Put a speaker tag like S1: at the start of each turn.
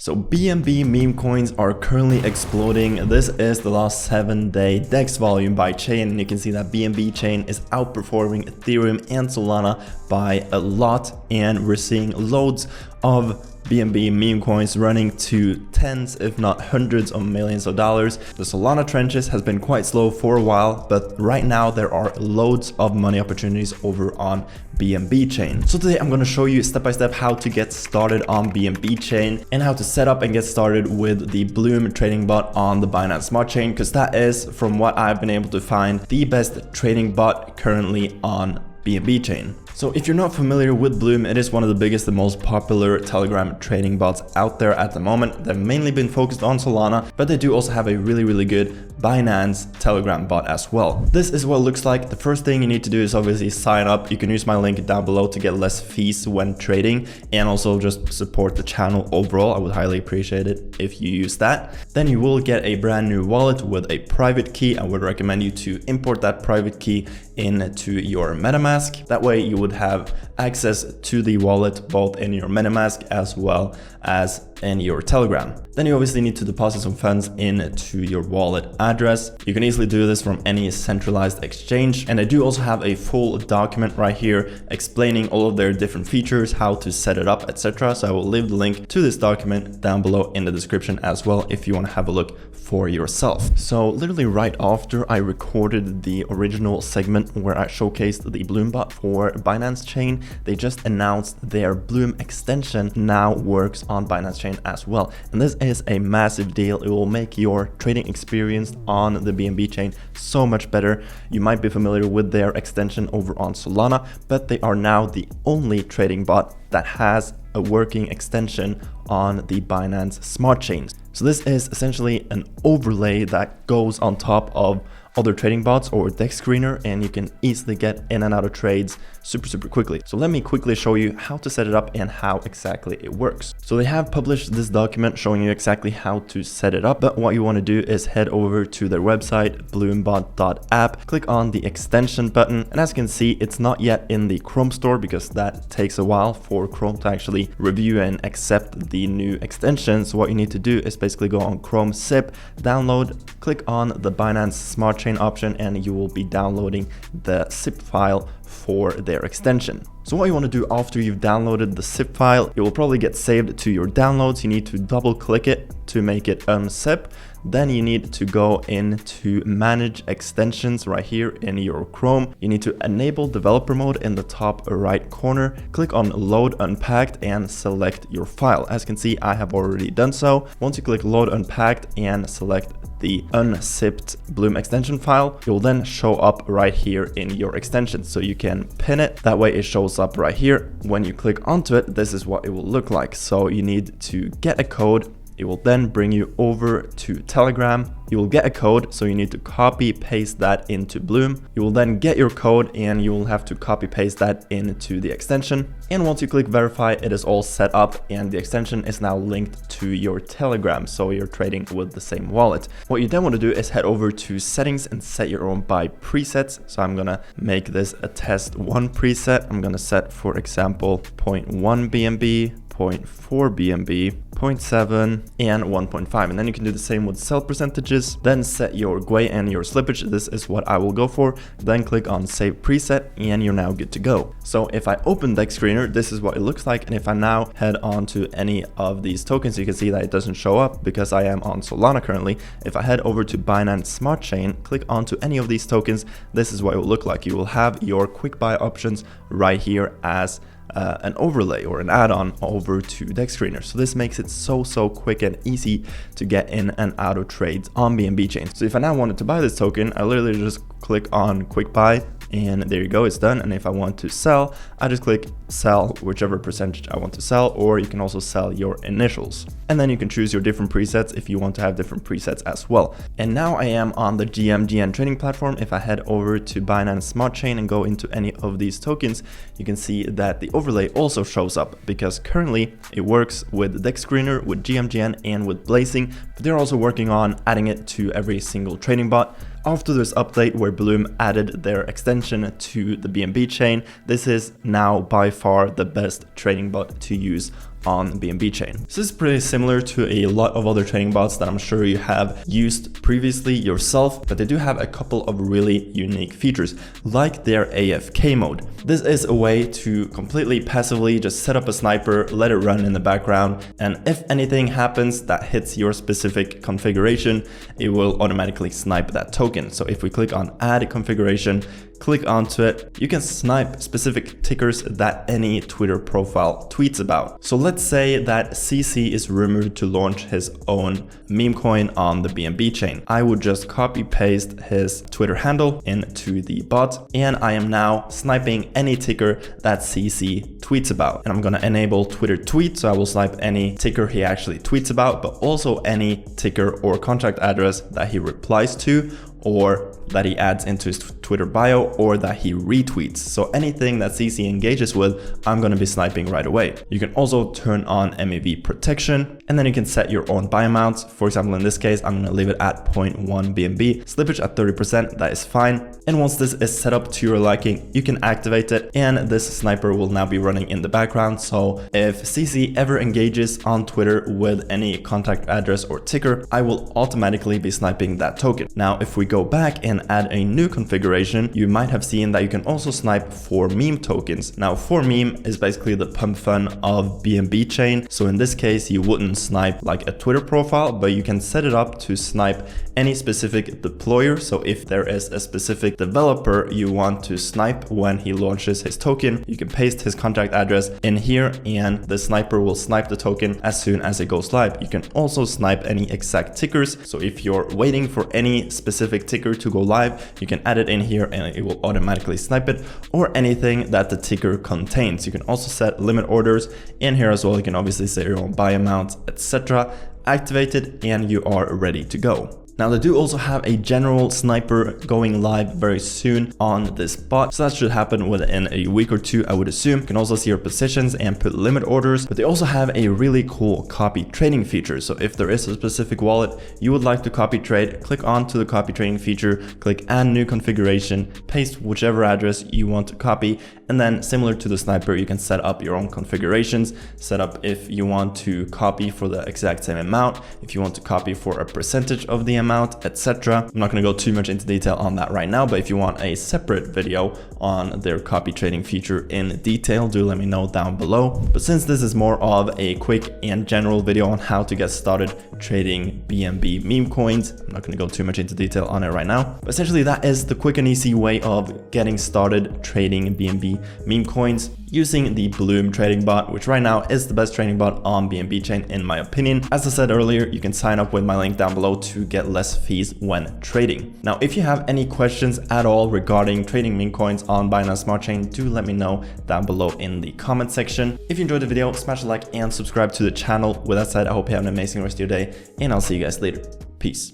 S1: So BNB meme coins are currently exploding. This is the last 7-day DEX volume by chain, and you can see that BNB Chain is outperforming Ethereum and Solana by a lot, and we're seeing loads of BNB meme coins running to tens if not hundreds of millions of dollars. The Solana trenches has been quite slow for a while, but right now there are loads of money opportunities over on BNB Chain. So today I'm going to show you step by step how to get started on BNB Chain and how to set up and get started with the Bloom trading bot on the Binance Smart Chain, because that is, from what I've been able to find, the best trading bot currently on BNB Chain. So if you're not familiar with Bloom, it is one of the biggest and most popular Telegram trading bots out there at the moment. They've mainly been focused on Solana, but they do also have a really good Binance Telegram bot as well. This is what it looks like. The first thing you need to do is obviously sign up. You can use my link down below to get less fees when trading, and also just support the channel overall. I would highly appreciate it if you use that. Then you will get a brand new wallet with a private key. I would recommend you to import that private key into your MetaMask. That way you would have access to the wallet both in your MetaMask as well as in your Telegram. Then you obviously need to deposit some funds into your wallet address. You can easily do this from any centralized exchange, and I do also have a full document right here explaining all of their different features, how to set it up, etc. So I will leave the link to this document down below in the description as well if you want to have a look for yourself. So literally right after I recorded the original segment where I showcased the Bloom bot for Binance Chain, they just announced their Bloom extension now works on Binance Chain as well. And this is a massive deal. It will make your trading experience on the BNB Chain so much better. You might be familiar with their extension over on Solana, but they are now the only trading bot that has a working extension on the Binance Smart Chain. So this is essentially an overlay that goes on top of other trading bots or DEX screener, and you can easily get in and out of trades super quickly. So let me quickly show you how to set it up and how exactly it works. So they have published this document showing you exactly how to set it up, but what you want to do is head over to their website, bloombot.app, click on the extension button, and as you can see, it's not yet in the Chrome store because that takes a while for Chrome to actually review and accept the new extension. So what you need to do is basically go on Chrome zip, download, click on the Binance Smart Chain option, and you will be downloading the zip file for their extension. So what you want to do after you've downloaded the zip file, it will probably get saved to your downloads. You need to double click it to make it unzip. Then you need to go into manage extensions right here in your Chrome. You need to enable developer mode in the top right corner, click on load unpacked and select your file. As you can see, I have already done so. Once you click load unpacked and select the unzipped Bloom extension file, it will then show up right here in your extension. So you can pin it, that way it shows up right here. When you click onto it, this is what it will look like. So you need to get a code. It will then bring you over to Telegram. You will get a code, so you need to copy paste that into Bloom. You will then get your code and you will have to copy paste that into the extension. And once you click verify, it is all set up and the extension is now linked to your Telegram, so you're trading with the same wallet. What you then want to do is head over to settings and set your own by presets. So I'm gonna make this a test 1 preset. I'm gonna set, for example, 0.1 BNB, 0.4 BNB, 0.7 and 1.5, and then you can do the same with sell percentages. Then set your GUI and your slippage. This is what I will go for. Then click on save preset and you're now good to go. So if I open DEX screener, this is what it looks like, and if I now head on to any of these tokens, you can see that it doesn't show up because I am on Solana currently. If I head over to Binance Smart Chain, click onto any of these tokens, this is what it will look like. You will have your quick buy options right here as an overlay or an add-on over to DEX screener. So this makes it so quick and easy to get in and out of trades on BNB Chain. So if I now wanted to buy this token, I literally just click on quick buy and there you go, it's done. And if I want to sell, I just click sell whichever percentage I want to sell, or you can also sell your initials. And then you can choose your different presets if you want to have different presets as well. And now I am on the GMGN trading platform. If I head over to Binance Smart Chain and go into any of these tokens, you can see that the overlay also shows up because currently it works with DEX screener, with GMGN and with Blazing, but they're also working on adding it to every single trading bot. After this update where Bloom added their extension to the BNB chain, this is now by far the best trading bot to use on BNB Chain. This is pretty similar to a lot of other trading bots that I'm sure you have used previously yourself, but they do have a couple of really unique features, like their AFK mode. This is a way to completely passively just set up a sniper, let it run in the background, and if anything happens that hits your specific configuration, it will automatically snipe that token. So if we click on add configuration, click onto it, you can snipe specific tickers that any Twitter profile tweets about. So let's say that CC is rumored to launch his own meme coin on the BNB chain. I would just copy paste his Twitter handle into the bot, and I am now sniping any ticker that CC tweets about. And I'm gonna enable Twitter tweet, so I will snipe any ticker he actually tweets about, but also any ticker or contract address that he replies to, or that he adds into his Twitter bio, or that he retweets. So anything that CC engages with, I'm going to be sniping right away. You can also turn on MEV protection, and then you can set your own buy amounts. For example, in this case, I'm going to leave it at 0.1 BNB, slippage at 30%, that is fine. And once this is set up to your liking, you can activate it, and this sniper will now be running in the background. So if CC ever engages on Twitter with any contact address or ticker, I will automatically be sniping that token. Now, if we go back and add a new configuration, you might have seen that you can also snipe for meme tokens. Now, for meme is basically the pump fund of BNB Chain. So in this case, you wouldn't snipe like a Twitter profile, but you can set it up to snipe any specific deployer. So if there is a specific developer you want to snipe when he launches his token, you can paste his contact address in here, and the sniper will snipe the token as soon as it goes live. You can also snipe any exact tickers. So if you're waiting for any specific ticker to go live, you can add it in here and it will automatically snipe it, or anything that the ticker contains. You can also set limit orders in here as well. You can obviously set your own buy amounts, etc. Activate it, and you are ready to go. Now, they do also have a general sniper going live very soon on this bot, so that should happen within a week or two, I would assume. You can also see your positions and put limit orders, but they also have a really cool copy trading feature. So if there is a specific wallet you would like to copy trade, click onto the copy trading feature, click add new configuration, paste whichever address you want to copy, and then similar to the sniper, you can set up your own configurations, set up if you want to copy for the exact same amount, if you want to copy for a percentage of the amount, etc. I'm not going to go too much into detail on that right now, but if you want a separate video on their copy trading feature in detail, do let me know down below. But since this is more of a quick and general video on how to get started trading BNB meme coins, I'm not going to go too much into detail on it right now. But essentially, that is the quick and easy way of getting started trading BNB meme coins using the Bloom trading bot, which right now is the best trading bot on BNB Chain in my opinion. As I said earlier, you can sign up with my link down below to get less fees when trading. Now, if you have any questions at all regarding trading meme coins on Binance Smart Chain, do let me know down below in the comment section. If you enjoyed the video, smash a like and subscribe to the channel. With that said, I hope you have an amazing rest of your day, and I'll see you guys later. Peace.